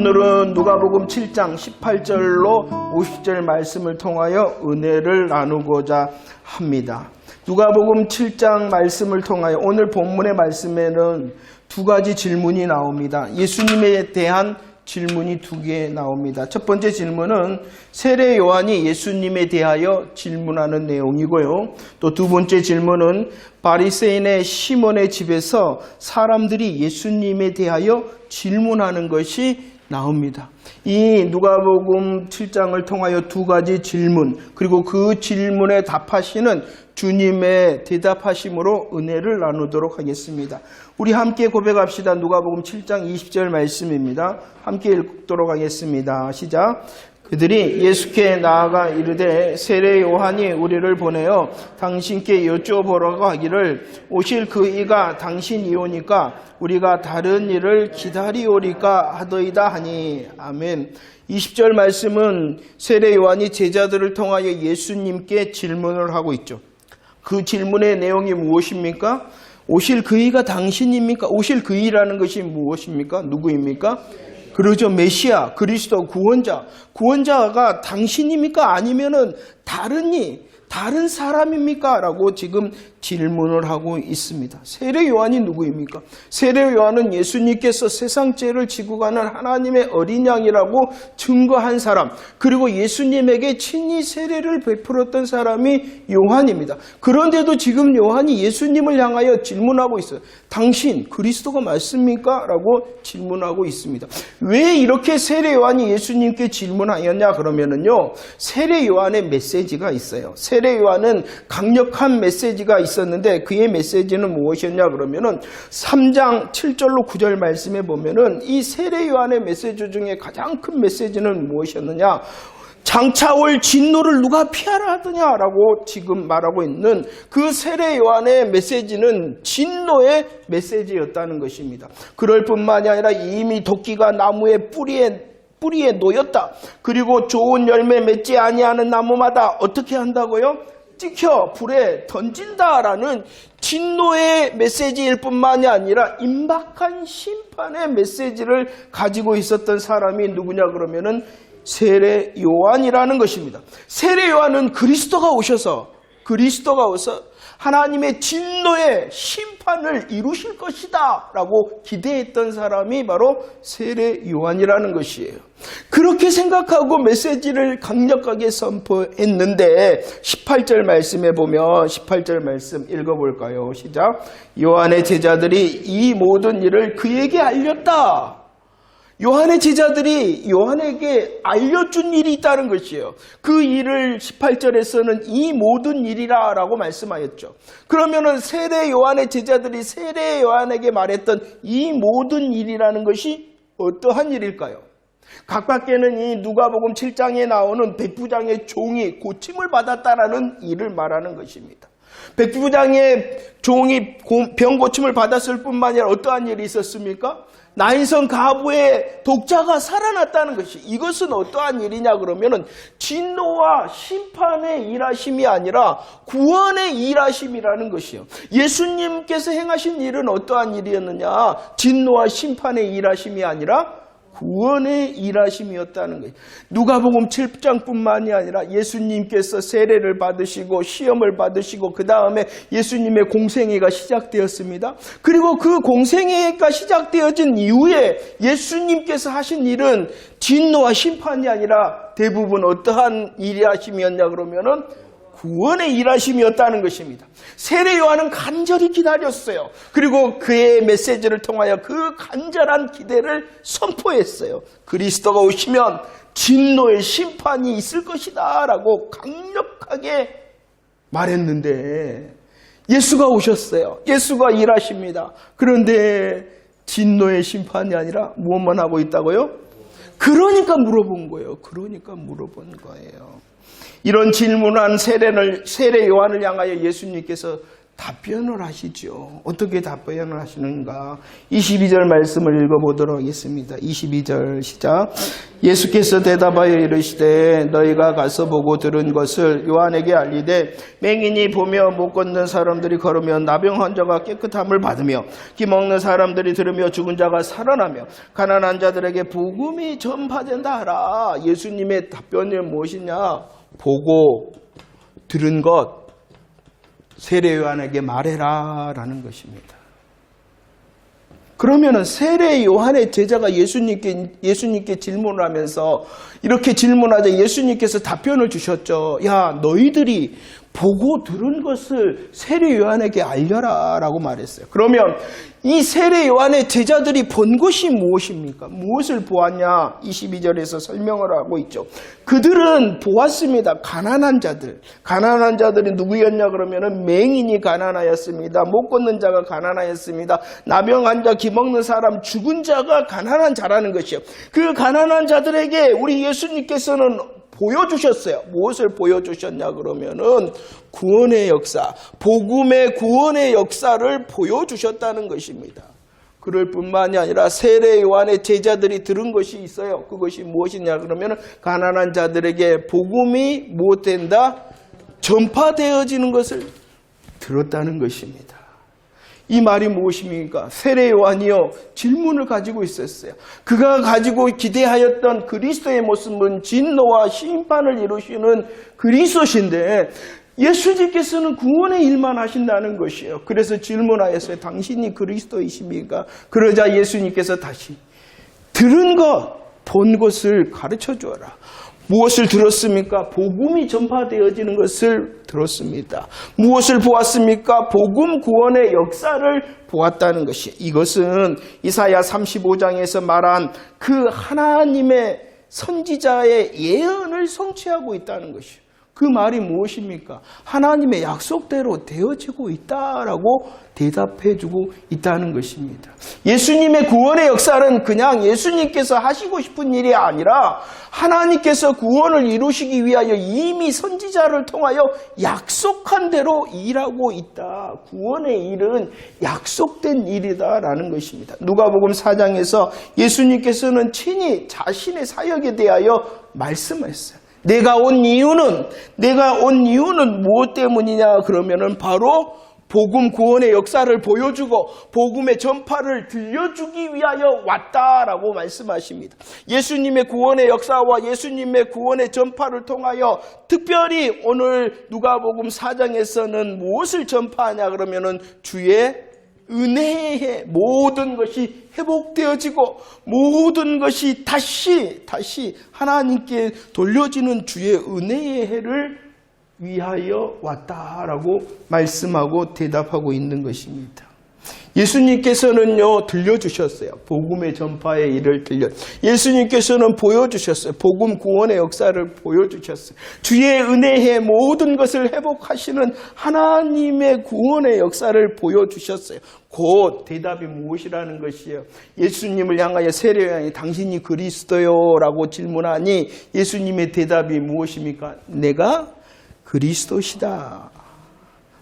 오늘은 누가복음 7장 18절로 50절 말씀을 통하여 은혜를 나누고자 합니다. 누가복음 7장 말씀을 통하여 오늘 본문의 말씀에는 두 가지 질문이 나옵니다. 예수님에 대한 질문이 두 개 나옵니다. 첫 번째 질문은 세례 요한이 예수님에 대하여 질문하는 내용이고요. 또 두 번째 질문은 바리새인의 시몬의 집에서 사람들이 예수님에 대하여 질문하는 것이 나옵니다. 이 누가복음 7장을 통하여 두 가지 질문, 그리고 그 질문에 답하시는 주님의 대답하심으로 은혜를 나누도록 하겠습니다. 우리 함께 고백합시다. 누가복음 7장 20절 말씀입니다. 함께 읽도록 하겠습니다. 시작. 그들이 예수께 나아가 이르되 세례 요한이 우리를 보내어 당신께 여쭤보라고 하기를 오실 그 이가 당신이 오니까 우리가 다른 일을 기다리오리까 하더이다 하니. 아멘. 20절 말씀은 세례 요한이 제자들을 통하여 예수님께 질문을 하고 있죠. 그 질문의 내용이 무엇입니까? 오실 그 이가 당신입니까? 오실 그 이라는 것이 무엇입니까? 누구입니까? 그러죠. 메시아, 그리스도, 구원자. 구원자가 당신입니까? 아니면은 다른 사람입니까? 라고 지금 질문을 하고 있습니다. 세례 요한이 누구입니까? 세례 요한은 예수님께서 세상 죄를 지고 가는 하나님의 어린 양이라고 증거한 사람, 그리고 예수님에게 친히 세례를 베풀었던 사람이 요한입니다. 그런데도 지금 요한이 예수님을 향하여 질문하고 있어요. 당신 그리스도가 맞습니까? 라고 질문하고 있습니다. 왜 이렇게 세례 요한이 예수님께 질문하였냐 그러면은요, 세례 요한의 메시지가 있어요. 세례 요한은 강력한 메시지가 있었는데 그의 메시지는 무엇이었냐 그러면은 3장 7절로 9절 말씀에 보면은 이 세례 요한의 메시지 중에 가장 큰 메시지는 무엇이었느냐? 장차 올 진노를 누가 피하라 하더냐라고 지금 말하고 있는 그 세례 요한의 메시지는 진노의 메시지였다는 것입니다. 그럴 뿐만이 아니라 이미 도끼가 나무의 뿌리에 놓였다. 그리고 좋은 열매 맺지 아니하는 나무마다 어떻게 한다고요? 찍혀 불에 던진다라는 진노의 메시지일 뿐만이 아니라 임박한 심판의 메시지를 가지고 있었던 사람이 누구냐 그러면은 세례 요한이라는 것입니다. 세례 요한은 그리스도가 오셔서 하나님의 진노의 심판을 이루실 것이다 라고 기대했던 사람이 바로 세례 요한이라는 것이에요. 그렇게 생각하고 메시지를 강력하게 선포했는데 18절 말씀에 보면 18절 말씀 읽어볼까요? 시작. 요한의 제자들이 이 모든 일을 그에게 알렸다. 요한의 제자들이 요한에게 알려준 일이 있다는 것이에요. 그 일을 18절에서는 이 모든 일이라 라고 말씀하였죠. 그러면은 세례 요한의 제자들이 세례 요한에게 말했던 이 모든 일이라는 것이 어떠한 일일까요? 각각께는 이 누가복음 7장에 나오는 백부장의 종이 고침을 받았다라는 일을 말하는 것입니다. 백부장의 종이 병 고침을 받았을 뿐만 아니라 어떠한 일이 있었습니까? 나인성 가부의 독자가 살아났다는 것이, 이것은 어떠한 일이냐 그러면은 진노와 심판의 일하심이 아니라 구원의 일하심이라는 것이요. 예수님께서 행하신 일은 어떠한 일이었느냐? 진노와 심판의 일하심이 아니라 구원의 일하심이었다는 거예요. 누가복음 7장뿐만이 아니라 예수님께서 세례를 받으시고 시험을 받으시고 그 다음에 예수님의 공생애가 시작되었습니다. 그리고 그 공생애가 시작되어진 이후에 예수님께서 하신 일은 진노와 심판이 아니라 대부분 어떠한 일하심이었냐 그러면은 구원의 일하심이었다는 것입니다. 세례 요한은 간절히 기다렸어요. 그리고 그의 메시지를 통하여 그 간절한 기대를 선포했어요. 그리스도가 오시면 진노의 심판이 있을 것이다 라고 강력하게 말했는데 예수가 오셨어요. 예수가 일하십니다. 그런데 진노의 심판이 아니라 무엇만 하고 있다고요? 그러니까 물어본 거예요. 이런 질문한 세례 요한을 향하여 예수님께서 답변을 하시죠. 어떻게 답변을 하시는가? 22절 말씀을 읽어보도록 하겠습니다. 22절 시작. 예수께서 대답하여 이르시되 너희가 가서 보고 들은 것을 요한에게 알리되 맹인이 보며 못 걷는 사람들이 걸으며 나병 환자가 깨끗함을 받으며 기 먹는 사람들이 들으며 죽은 자가 살아나며 가난한 자들에게 복음이 전파된다 하라. 예수님의 답변이 무엇이냐? 보고 들은 것 세례 요한에게 말해라 라는 것입니다. 그러면은 세례 요한의 제자가 예수님께 질문을 하면서 이렇게 질문하자 예수님께서 답변을 주셨죠. 야, 너희들이 보고 들은 것을 세례 요한에게 알려라 라고 말했어요. 그러면 이 세례 요한의 제자들이 본 것이 무엇입니까? 무엇을 보았냐? 22절에서 설명을 하고 있죠. 그들은 보았습니다. 가난한 자들. 가난한 자들이 누구였냐 그러면은 맹인이 가난하였습니다. 못 걷는 자가 가난하였습니다. 나병 환자, 기먹는 사람, 죽은 자가 가난한 자라는 것이요. 그 가난한 자들에게 우리 예수님께서는 보여주셨어요. 무엇을 보여주셨냐 그러면은 구원의 역사, 복음의 구원의 역사를 보여주셨다는 것입니다. 그럴 뿐만이 아니라 세례 요한의 제자들이 들은 것이 있어요. 그것이 무엇이냐 그러면은 가난한 자들에게 복음이 무엇된다? 전파되어지는 것을 들었다는 것입니다. 이 말이 무엇입니까? 세례 요한이요 질문을 가지고 있었어요. 그가 가지고 기대하였던 그리스도의 모습은 진노와 심판을 이루시는 그리스도신데 예수님께서는 구원의 일만 하신다는 것이에요. 그래서 질문하였어요. 당신이 그리스도이십니까? 그러자 예수님께서 다시 들은 것, 본 것을 가르쳐 주어라. 무엇을 들었습니까? 복음이 전파되어지는 것을 들었습니다. 무엇을 보았습니까? 복음 구원의 역사를 보았다는 것이. 이것은 이사야 35장에서 말한 그 하나님의 선지자의 예언을 성취하고 있다는 것이에요. 그 말이 무엇입니까? 하나님의 약속대로 되어지고 있다라고 대답해주고 있다는 것입니다. 예수님의 구원의 역사는 그냥 예수님께서 하시고 싶은 일이 아니라 하나님께서 구원을 이루시기 위하여 이미 선지자를 통하여 약속한 대로 일하고 있다. 구원의 일은 약속된 일이다라는 것입니다. 누가복음 4장에서 예수님께서는 친히 자신의 사역에 대하여 말씀했어요. 내가 온 이유는 무엇 때문이냐 그러면은 바로 복음 구원의 역사를 보여주고 복음의 전파를 들려주기 위하여 왔다라고 말씀하십니다. 예수님의 구원의 역사와 예수님의 구원의 전파를 통하여 특별히 오늘 누가복음 4장에서는 무엇을 전파하냐 그러면은 주의 은혜의 모든 것이 회복되어지고 모든 것이 다시 하나님께 돌려지는 주의 은혜의 해를 위하여 왔다라고 말씀하고 대답하고 있는 것입니다. 예수님께서는요 들려주셨어요. 복음의 전파의 일을 예수님께서는 보여주셨어요. 복음 구원의 역사를 보여주셨어요. 주의 은혜의 모든 것을 회복하시는 하나님의 구원의 역사를 보여주셨어요. 곧 대답이 무엇이라는 것이에요. 예수님을 향하여 세례 요한이 당신이 그리스도요 라고 질문하니 예수님의 대답이 무엇입니까? 내가 그리스도시다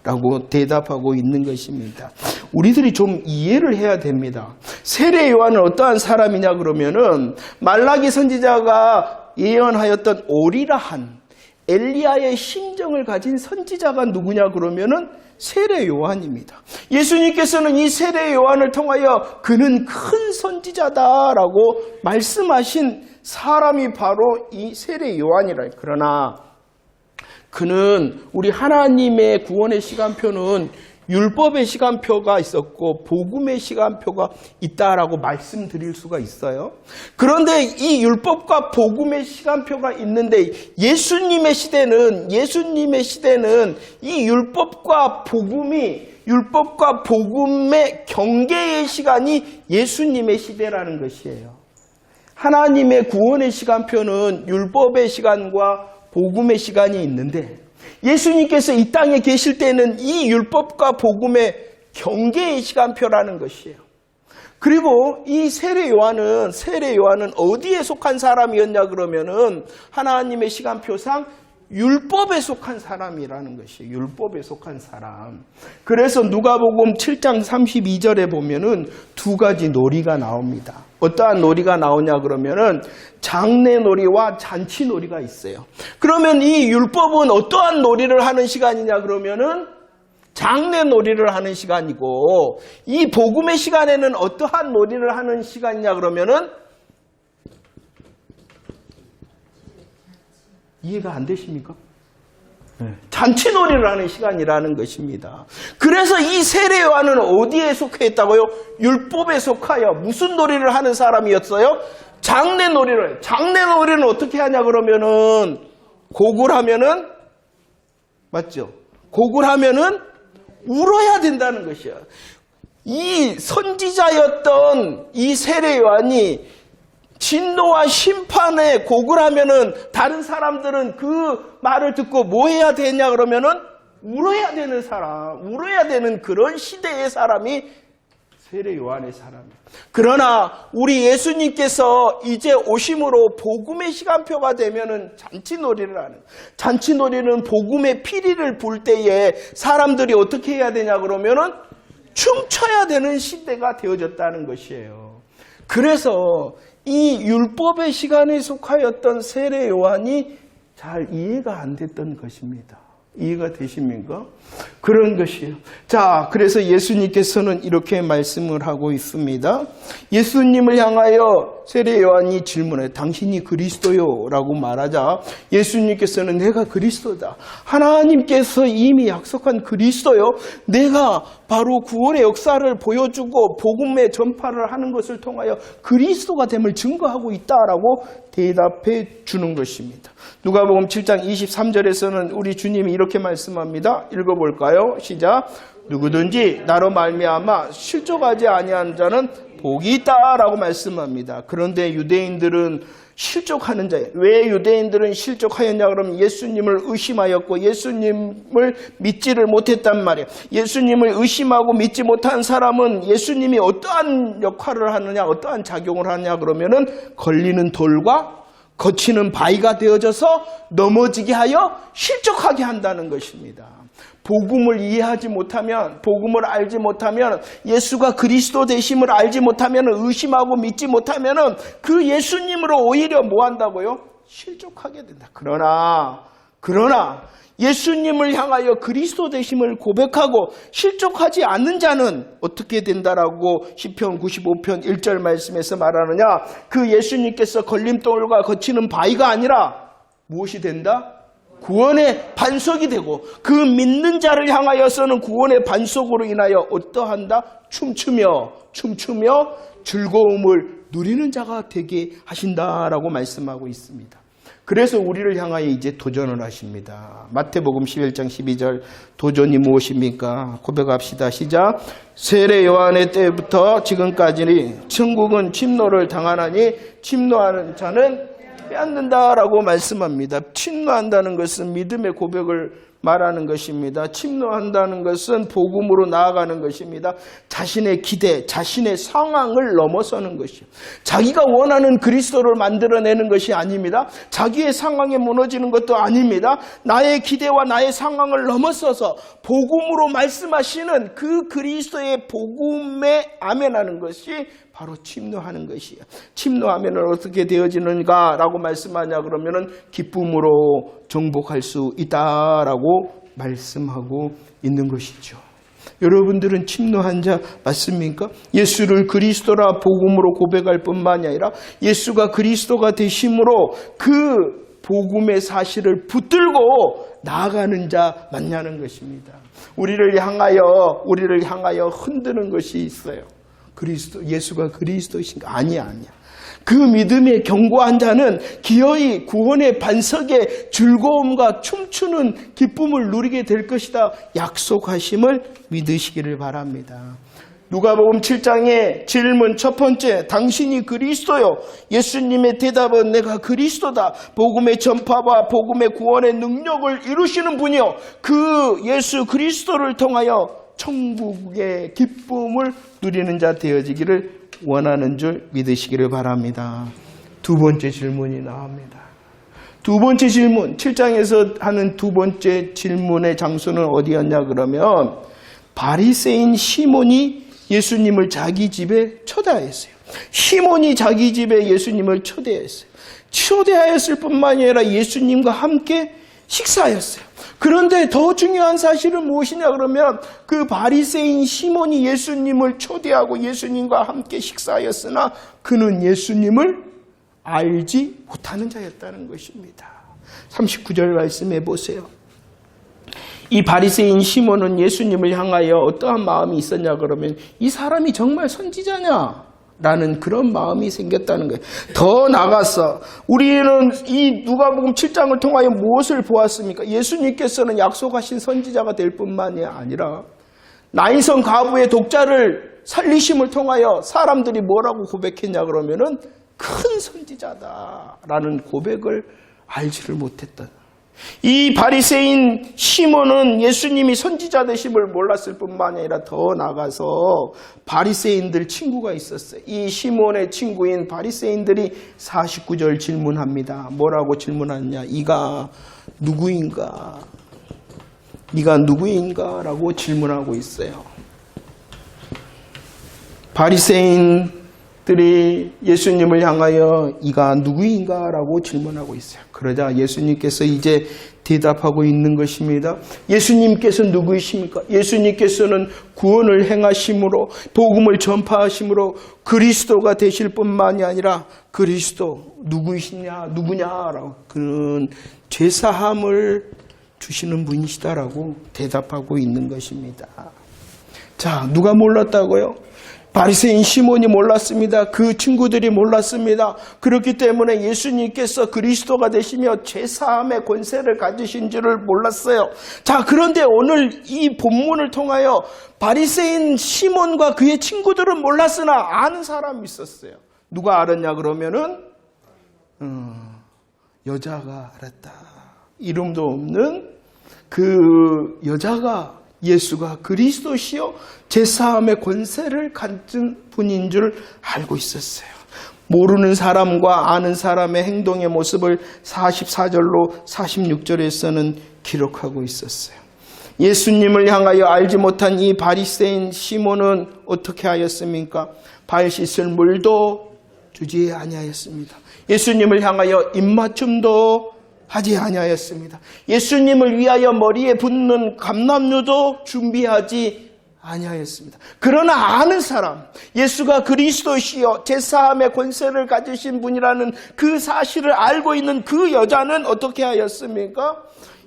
라고 대답하고 있는 것입니다. 우리들이 좀 이해를 해야 됩니다. 세례 요한은 어떠한 사람이냐 그러면은 말라기 선지자가 예언하였던 오리라한 엘리야의 심정을 가진 선지자가 누구냐 그러면은 세례 요한입니다. 예수님께서는 이 세례 요한을 통하여 그는 큰 선지자다라고 말씀하신 사람이 바로 이 세례 요한이라. 그러나 그는 우리 하나님의 구원의 시간표는 율법의 시간표가 있었고 복음의 시간표가 있다라고 말씀드릴 수가 있어요. 그런데 이 율법과 복음의 시간표가 있는데 예수님의 시대는 이 율법과 복음의 경계의 시간이 예수님의 시대라는 것이에요. 하나님의 구원의 시간표는 율법의 시간과 복음의 시간이 있는데 예수님께서 이 땅에 계실 때는 이 율법과 복음의 경계의 시간표라는 것이에요. 그리고 이 세례 요한은 어디에 속한 사람이었냐 그러면은 하나님의 시간표상 율법에 속한 사람이라는 것이에요. 율법에 속한 사람. 그래서 누가복음 7장 32절에 보면은 두 가지 놀이가 나옵니다. 어떠한 놀이가 나오냐 그러면은 장례놀이와 잔치놀이가 있어요. 그러면 이 율법은 어떠한 놀이를 하는 시간이냐 그러면은 장례놀이를 하는 시간이고, 이 복음의 시간에는 어떠한 놀이를 하는 시간이냐 그러면은, 이해가 안 되십니까? 잔치놀이를 하는 시간이라는 것입니다. 그래서 이 세례 요한은 어디에 속해 있다고요? 율법에 속하여 무슨 놀이를 하는 사람이었어요? 장례놀이를. 장례놀이는 어떻게 하냐 그러면은, 곡을 하면은, 맞죠? 곡을 하면은 울어야 된다는 것이야. 이 선지자였던 이 세례 요한이 진노와 심판의 곡을 하면은 다른 사람들은 그 말을 듣고 뭐 해야 되냐 그러면은 울어야 되는 사람, 울어야 되는 그런 시대의 사람이 세례 요한의 사람이에요. 그러나 우리 예수님께서 이제 오심으로 복음의 시간표가 되면은 잔치놀이를 하는, 잔치놀이는 복음의 피리를 불 때에 사람들이 어떻게 해야 되냐 그러면은 춤춰야 되는 시대가 되어졌다는 것이에요. 그래서 이 율법의 시간에 속하였던 세례 요한이 잘 이해가 안 됐던 것입니다. 이해가 되십니까? 그런 것이에요. 자, 그래서 예수님께서는 이렇게 말씀을 하고 있습니다. 예수님을 향하여 세례 요한이 질문해, 당신이 그리스도요? 라고 말하자 예수님께서는 내가 그리스도다. 하나님께서 이미 약속한 그리스도요? 내가 바로 구원의 역사를 보여주고 복음의 전파를 하는 것을 통하여 그리스도가 됨을 증거하고 있다라고 대답해 주는 것입니다. 누가복음 7장 23절에서는 우리 주님이 이렇게 말씀합니다. 읽어볼까요? 시작. 누구든지 나로 말미암아 실족하지 아니한 자는 복이 있다라고 말씀합니다. 그런데 유대인들은 실족하는 자예요. 왜 유대인들은 실족하였냐 그러면 예수님을 의심하였고 예수님을 믿지를 못했단 말이에요. 예수님을 의심하고 믿지 못한 사람은 예수님이 어떠한 역할을 하느냐, 어떠한 작용을 하느냐 그러면은 걸리는 돌과 거치는 바위가 되어져서 넘어지게 하여 실족하게 한다는 것입니다. 복음을 이해하지 못하면, 복음을 알지 못하면, 예수가 그리스도 되심을 알지 못하면, 의심하고 믿지 못하면 그 예수님으로 오히려 뭐 한다고요? 실족하게 된다. 그러나 예수님을 향하여 그리스도 되심을 고백하고 실족하지 않는 자는 어떻게 된다라고 시편 95편 1절 말씀에서 말하느냐? 그 예수님께서 걸림돌과 거치는 바위가 아니라 무엇이 된다? 구원의 반석이 되고, 그 믿는 자를 향하여서는 구원의 반석으로 인하여 어떠한다? 춤추며 즐거움을 누리는 자가 되게 하신다라고 말씀하고 있습니다. 그래서 우리를 향하여 이제 도전을 하십니다. 마태복음 11장 12절, 도전이 무엇입니까? 고백합시다. 시작. 세례 요한의 때부터 지금까지 천국은 침노를 당하나니 침노하는 자는 빼앗는다라고 말씀합니다. 침노한다는 것은 믿음의 고백을 말하는 것입니다. 침노한다는 것은 복음으로 나아가는 것입니다. 자신의 기대, 자신의 상황을 넘어서는 것이요. 자기가 원하는 그리스도를 만들어내는 것이 아닙니다. 자기의 상황에 무너지는 것도 아닙니다. 나의 기대와 나의 상황을 넘어서서 복음으로 말씀하시는 그 그리스도의 복음에 아멘하는 것이 바로 침노하는 것이에요. 침노하면 어떻게 되어지는가라고 말씀하냐 그러면은 기쁨으로 정복할 수 있다라고 말씀하고 있는 것이죠. 여러분들은 침노한 자 맞습니까? 예수를 그리스도라 복음으로 고백할 뿐만이 아니라 예수가 그리스도가 되심으로 그 복음의 사실을 붙들고 나아가는 자 맞냐는 것입니다. 우리를 향하여 흔드는 것이 있어요. 그리스도, 예수가 그리스도이신가? 아니야. 그 믿음의 견고한 자는 기어이 구원의 반석에 즐거움과 춤추는 기쁨을 누리게 될 것이다 약속하심을 믿으시기를 바랍니다. 누가복음 7장의 질문 첫 번째, 당신이 그리스도요? 예수님의 대답은 내가 그리스도다. 복음의 전파와 복음의 구원의 능력을 이루시는 분이요, 그 예수 그리스도를 통하여 천국의 기쁨을 누리는 자 되어지기를 원하는 줄 믿으시기를 바랍니다. 두 번째 질문이 나옵니다. 두 번째 질문, 7장에서 하는 두 번째 질문의 장소는 어디였냐 그러면 바리새인 시몬이 예수님을 자기 집에 초대하였어요. 시몬이 자기 집에 예수님을 초대했어요. 초대하였을 뿐만이 아니라 예수님과 함께 식사하였어요. 그런데 더 중요한 사실은 무엇이냐 그러면 그 바리새인 시몬이 예수님을 초대하고 예수님과 함께 식사하였으나 그는 예수님을 알지 못하는 자였다는 것입니다. 39절 말씀해 보세요. 이 바리새인 시몬은 예수님을 향하여 어떠한 마음이 있었냐 그러면 이 사람이 정말 선지자냐? 라는 그런 마음이 생겼다는 거예요. 더 나아가서 우리는 이 누가복음 7장을 통하여 무엇을 보았습니까? 예수님께서는 약속하신 선지자가 될 뿐만이 아니라 나인성 과부의 독자를 살리심을 통하여 사람들이 뭐라고 고백했냐 그러면은 큰 선지자다라는 고백을 알지를 못했다. 이 바리새인 시몬은 예수님이 선지자 되심을 몰랐을 뿐만 아니라 더 나가서 바리새인들 친구가 있었어요. 이 시몬의 친구인 바리새인들이 49절 질문합니다. 뭐라고 질문하느냐? 이가 누구인가? 네가 누구인가? 라고 질문하고 있어요. 바리새인들이 예수님을 향하여 이가 누구인가? 라고 질문하고 있어요. 그러자 예수님께서 이제 대답하고 있는 것입니다. 예수님께서 누구이십니까? 예수님께서는 구원을 행하심으로 복음을 전파하심으로 그리스도가 되실 뿐만이 아니라 그리스도 누구냐라고 그는 죄사함을 주시는 분이시다라고 대답하고 있는 것입니다. 자, 누가 몰랐다고요? 바리새인 시몬이 몰랐습니다. 그 친구들이 몰랐습니다. 그렇기 때문에 예수님께서 그리스도가 되시며 죄사함의 권세를 가지신 줄을 몰랐어요. 자, 그런데 오늘 이 본문을 통하여 바리새인 시몬과 그의 친구들은 몰랐으나 아는 사람이 있었어요. 누가 알았냐 그러면은 여자가 알았다. 이름도 없는 그 여자가 예수가 그리스도시요 제사함의 권세를 가진 분인 줄 알고 있었어요. 모르는 사람과 아는 사람의 행동의 모습을 44절로 46절에서는 기록하고 있었어요. 예수님을 향하여 알지 못한 이 바리새인 시몬은 어떻게 하였습니까? 발 씻을 물도 주지 아니하였습니다. 예수님을 향하여 입맞춤도 하지 아니하였습니다. 예수님을 위하여 머리에 붓는 감람류도 준비하지 아니하였습니다. 그러나 아는 사람, 예수가 그리스도시요 제사함의 권세를 가지신 분이라는 그 사실을 알고 있는 그 여자는 어떻게 하였습니까?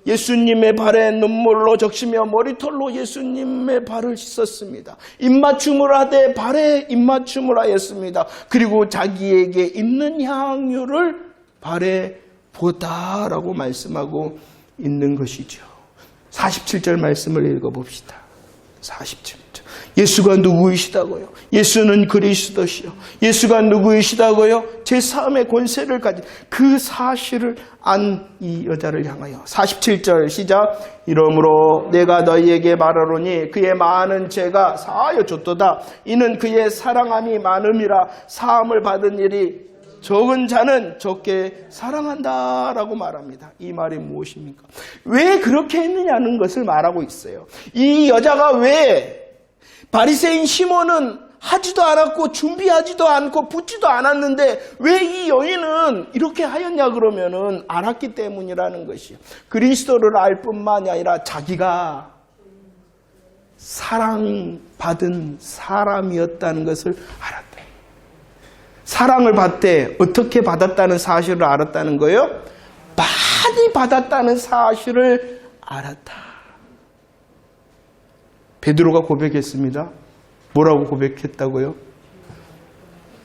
예수님의 발에 눈물로 적시며 머리털로 예수님의 발을 씻었습니다. 입맞춤을 하되 발에 입맞춤을 하였습니다. 그리고 자기에게 있는 향유를 발에 보다라고 말씀하고 있는 것이죠. 47절 말씀을 읽어봅시다. 47절. 예수가 누구이시다고요? 예수는 그리스도시요. 예수가 누구이시다고요? 제사함의 권세를 가진 그 사실을 안 이 여자를 향하여 47절 시작. 이러므로 내가 너희에게 말하노니 그의 많은 죄가 사하여 줬도다. 이는 그의 사랑함이 많음이라. 사함을 받은 일이 적은 자는 적게 사랑한다라고 말합니다. 이 말이 무엇입니까? 왜 그렇게 했느냐는 것을 말하고 있어요. 이 여자가 왜 바리새인 시몬은 하지도 않았고 준비하지도 않고 붙지도 않았는데 왜 이 여인은 이렇게 하였냐 그러면은 알았기 때문이라는 것이요. 그리스도를 알 뿐만이 아니라 자기가 사랑받은 사람이었다는 것을 알았다. 사랑을 받되 어떻게 받았다는 사실을 알았다는 거예요? 많이 받았다는 사실을 알았다. 베드로가 고백했습니다. 뭐라고 고백했다고요?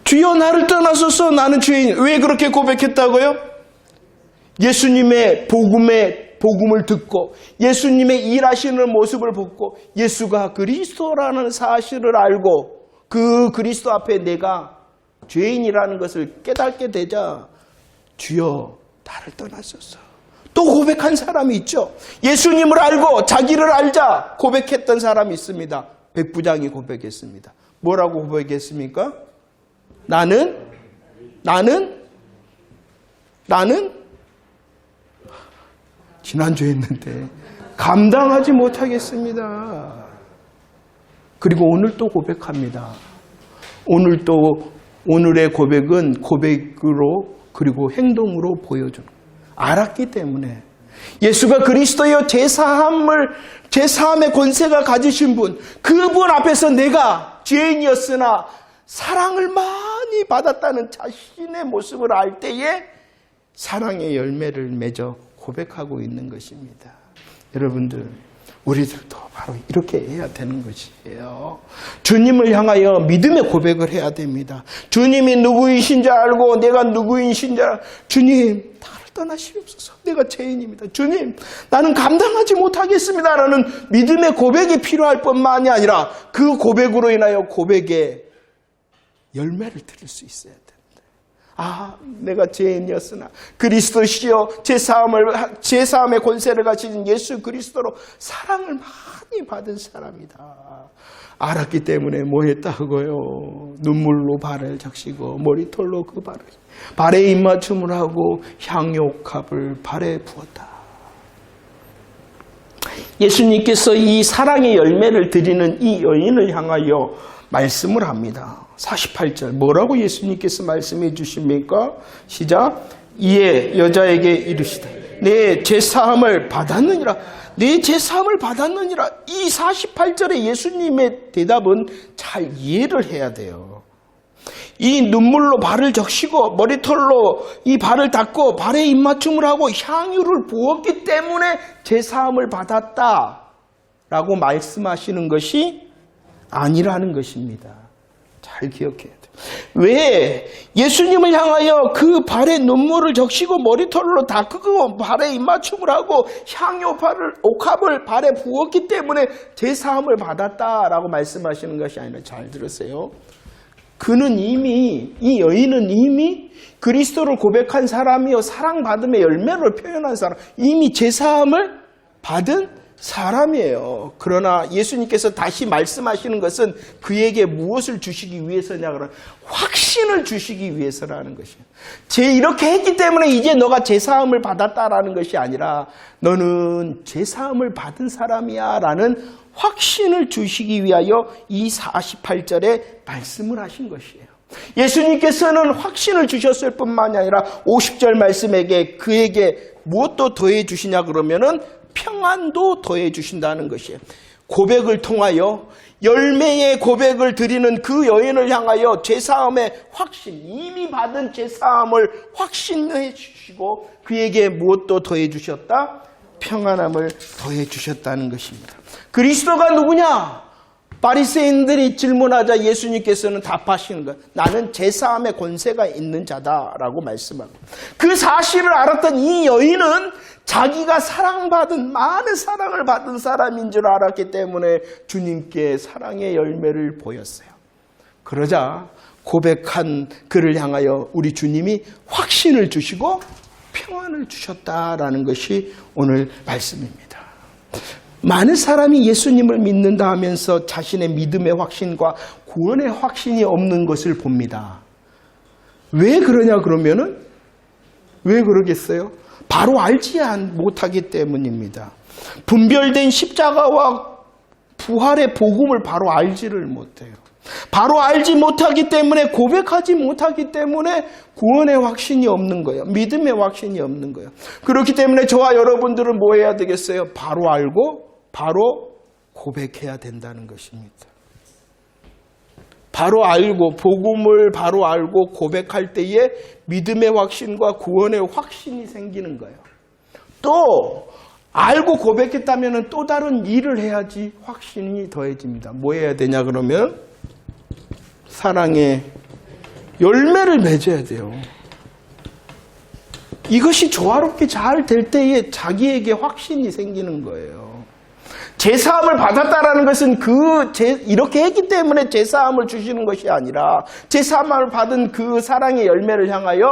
주여 나를 떠나소서 나는 죄인. 왜 그렇게 고백했다고요? 예수님의 복음을 듣고 예수님의 일하시는 모습을 보고 예수가 그리스도라는 사실을 알고 그 그리스도 앞에 내가 죄인이라는 것을 깨닫게 되자 주여 나를 떠나소서. 또 고백한 사람이 있죠. 예수님을 알고 자기를 알자 고백했던 사람이 있습니다. 백부장이 고백했습니다. 뭐라고 고백했습니까? 나는 지난주에 했는데 감당하지 못하겠습니다. 그리고 오늘 또 고백합니다. 오늘 또 오늘의 고백은 고백으로 그리고 행동으로 보여주는 거예요. 알았기 때문에 예수가 그리스도여 제사함의 권세가 가지신 분, 그분 앞에서 내가 죄인이었으나 사랑을 많이 받았다는 자신의 모습을 알 때에 사랑의 열매를 맺어 고백하고 있는 것입니다. 여러분들, 우리들도 바로 이렇게 해야 되는 것이에요. 주님을 향하여 믿음의 고백을 해야 됩니다. 주님이 누구이신 줄 알고 내가 누구이신 줄 알고, 주님 나를 떠나시옵소서, 내가 죄인입니다. 주님 나는 감당하지 못하겠습니다 라는 믿음의 고백이 필요할 뿐만이 아니라 그 고백으로 인하여 고백의 열매를 드릴 수 있어야 됩니다. 아, 내가 죄인이었으나 그리스도시여 제사함의 권세를 가지신 예수 그리스도로 사랑을 많이 받은 사람이다. 알았기 때문에 뭐 했다고요? 눈물로 발을 적시고 머리털로 그 발에 입맞춤을 하고 향유옥합을 발에 부었다. 예수님께서 이 사랑의 열매를 드리는 이 여인을 향하여 말씀을 합니다. 48절 뭐라고 예수님께서 말씀해 주십니까? 시작. 이에 여자에게 이르시되 내 제사함을 받았느니라. 내 제사함을 받았느니라. 이 48절의 예수님의 대답은 잘 이해를 해야 돼요. 이 눈물로 발을 적시고 머리털로 이 발을 닦고 발에 입맞춤을 하고 향유를 부었기 때문에 제사함을 받았다라고 말씀하시는 것이 아니라는 것입니다. 잘 기억해야 돼요. 왜 예수님을 향하여 그 발에 눈물을 적시고 머리털로 닦고 발에 입맞춤을 하고 옥합을 발에 부었기 때문에 제사함을 받았다라고 말씀하시는 것이 아니라, 잘 들으세요. 그는 이미, 이 여인은 이미 그리스도를 고백한 사람이요 사랑받음의 열매를 표현한 사람, 이미 제사함을 받은 사람이에요. 그러나 예수님께서 다시 말씀하시는 것은 그에게 무엇을 주시기 위해서냐 그러면 확신을 주시기 위해서라는 것이에요. 이렇게 했기 때문에 이제 너가 제사함을 받았다라는 것이 아니라 너는 제사함을 받은 사람이야 라는 확신을 주시기 위하여 이 48절에 말씀을 하신 것이에요. 예수님께서는 확신을 주셨을 뿐만이 아니라 50절 말씀에게 그에게 무엇도 더해 주시냐 그러면은 평안도 더해 주신다는 것이에요. 고백을 통하여 열매의 고백을 드리는 그 여인을 향하여 제사함의 확신, 이미 받은 제사함을 확신해 주시고 그에게 무엇도 더해 주셨다? 평안함을 더해 주셨다는 것입니다. 그리스도가 누구냐? 바리새인들이 질문하자 예수님께서는 답하시는 것, 나는 제사함의 권세가 있는 자다라고 말씀합니다. 그 사실을 알았던 이 여인은 자기가 사랑받은, 많은 사랑을 받은 사람인 줄 알았기 때문에 주님께 사랑의 열매를 보였어요. 그러자 고백한 그를 향하여 우리 주님이 확신을 주시고 평안을 주셨다라는 것이 오늘 말씀입니다. 많은 사람이 예수님을 믿는다 하면서 자신의 믿음의 확신과 구원의 확신이 없는 것을 봅니다. 왜 그러냐 그러면은, 왜 그러겠어요? 바로 알지 못하기 때문입니다. 분별된 십자가와 부활의 복음을 바로 알지를 못해요. 바로 알지 못하기 때문에, 고백하지 못하기 때문에 구원의 확신이 없는 거예요. 믿음의 확신이 없는 거예요. 그렇기 때문에 저와 여러분들은 뭐 해야 되겠어요? 바로 알고 바로 고백해야 된다는 것입니다. 바로 알고, 복음을 바로 알고 고백할 때에 믿음의 확신과 구원의 확신이 생기는 거예요. 또 알고 고백했다면 또 다른 일을 해야지 확신이 더해집니다. 뭐 해야 되냐 그러면 사랑의 열매를 맺어야 돼요. 이것이 조화롭게 잘 될 때에 자기에게 확신이 생기는 거예요. 제사함을 받았다라는 것은 이렇게 했기 때문에 제사함을 주시는 것이 아니라 제사함을 받은 그 사랑의 열매를 향하여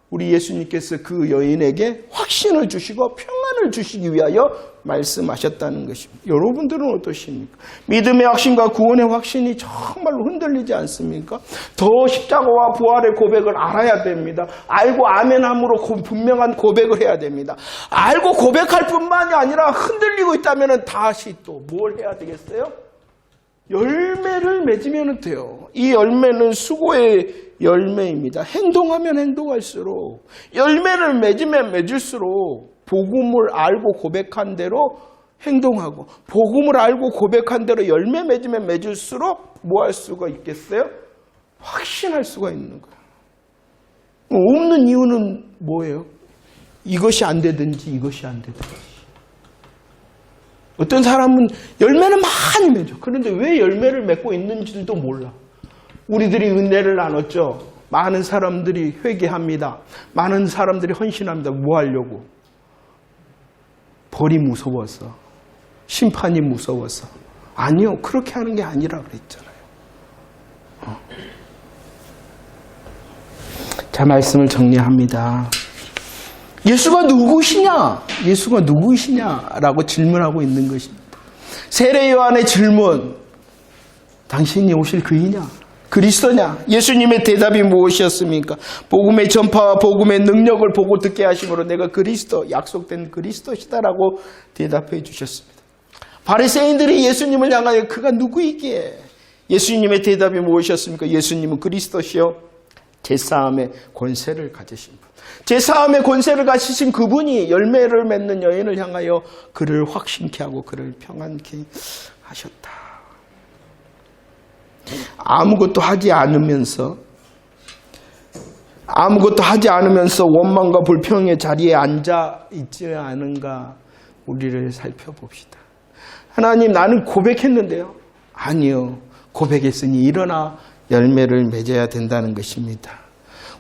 우리 예수님께서 그 여인에게 확신을 주시고 평안을 주시기 위하여 말씀하셨다는 것입니다. 여러분들은 어떠십니까? 믿음의 확신과 구원의 확신이 정말로 흔들리지 않습니까? 더 십자가와 부활의 고백을 알아야 됩니다. 알고 아멘함으로 분명한 고백을 해야 됩니다. 알고 고백할 뿐만이 아니라 흔들리고 있다면 다시 또 뭘 해야 되겠어요? 열매를 맺으면 돼요. 이 열매는 수고의 열매입니다. 행동하면 행동할수록, 열매를 맺으면 맺을수록 복음을 알고 고백한 대로 행동하고, 복음을 알고 고백한 대로 열매 맺으면 맺을수록 뭐 할 수가 있겠어요? 확신할 수가 있는 거예요. 없는 이유는 뭐예요? 이것이 안 되든지 이것이 안 되든지. 어떤 사람은 열매는 많이 맺어. 그런데 왜 열매를 맺고 있는지도 몰라. 우리들이 은혜를 나눴죠. 많은 사람들이 회개합니다. 많은 사람들이 헌신합니다. 뭐 하려고? 벌이 무서워서, 심판이 무서워서. 아니요, 그렇게 하는 게 아니라 그랬잖아요. 자, 말씀을 정리합니다. 예수가 누구시냐? 예수가 누구시냐라고 질문하고 있는 것입니다. 세례 요한의 질문, 당신이 오실 그이냐? 그리스도냐? 예수님의 대답이 무엇이었습니까? 복음의 전파와 복음의 능력을 보고 듣게 하심으로 내가 그리스도, 약속된 그리스도시다라고 대답해 주셨습니다. 바리새인들이 예수님을 향하여 그가 누구이기에? 예수님의 대답이 무엇이었습니까? 예수님은 그리스도시요 제사함의 권세를 가지신 분. 제사함의 권세를 가지신 그분이 열매를 맺는 여인을 향하여 그를 확신케 하고 그를 평안케 하셨다. 아무것도 하지 않으면서 원망과 불평의 자리에 앉아 있지 않은가 우리를 살펴봅시다. 하나님, 나는 고백했는데요. 아니요. 고백했으니 일어나 열매를 맺어야 된다는 것입니다.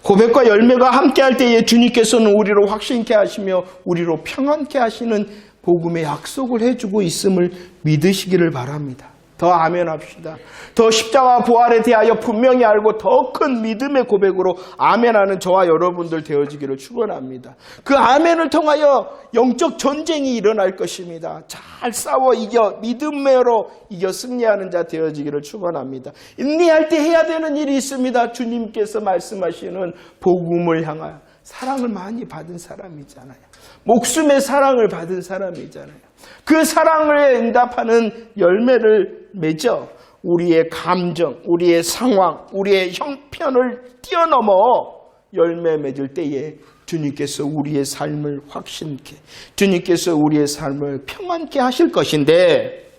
고백과 열매가 함께할 때에 주님께서는 우리로 확신케 하시며 우리로 평안케 하시는 복음의 약속을 해주고 있음을 믿으시기를 바랍니다. 더 아멘합시다. 더 십자가 부활에 대하여 분명히 알고 더 큰 믿음의 고백으로 아멘하는 저와 여러분들 되어지기를 축원합니다. 그 아멘을 통하여 영적 전쟁이 일어날 것입니다. 잘 싸워 이겨 믿음으로 이겨 승리하는 자 되어지기를 축원합니다. 인내할 때 해야 되는 일이 있습니다. 주님께서 말씀하시는 복음을 향하여 사랑을 많이 받은 사람이잖아요. 목숨의 사랑을 받은 사람이잖아요. 그 사랑을 응답하는 열매를 맺어 우리의 감정, 우리의 상황, 우리의 형편을 뛰어넘어 열매 맺을 때에 주님께서 우리의 삶을 확신케, 주님께서 우리의 삶을 평안케 하실 것인데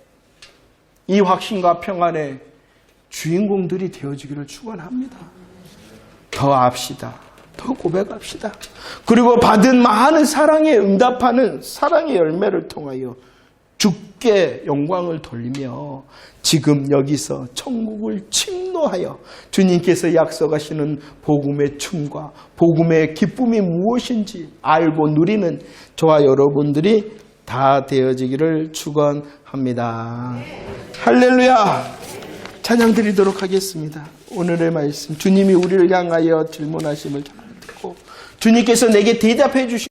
이 확신과 평안의 주인공들이 되어지기를 축원합니다. 더 압시다. 더 고백합시다. 그리고 받은 많은 사랑에 응답하는 사랑의 열매를 통하여 주께 영광을 돌리며 지금 여기서 천국을 침노하여 주님께서 약속하시는 복음의 춤과 복음의 기쁨이 무엇인지 알고 누리는 저와 여러분들이 다 되어지기를 축원합니다. 할렐루야! 찬양 드리도록 하겠습니다. 오늘의 말씀, 주님이 우리를 향하여 질문하심을 잘 듣고 주님께서 내게 대답해 주시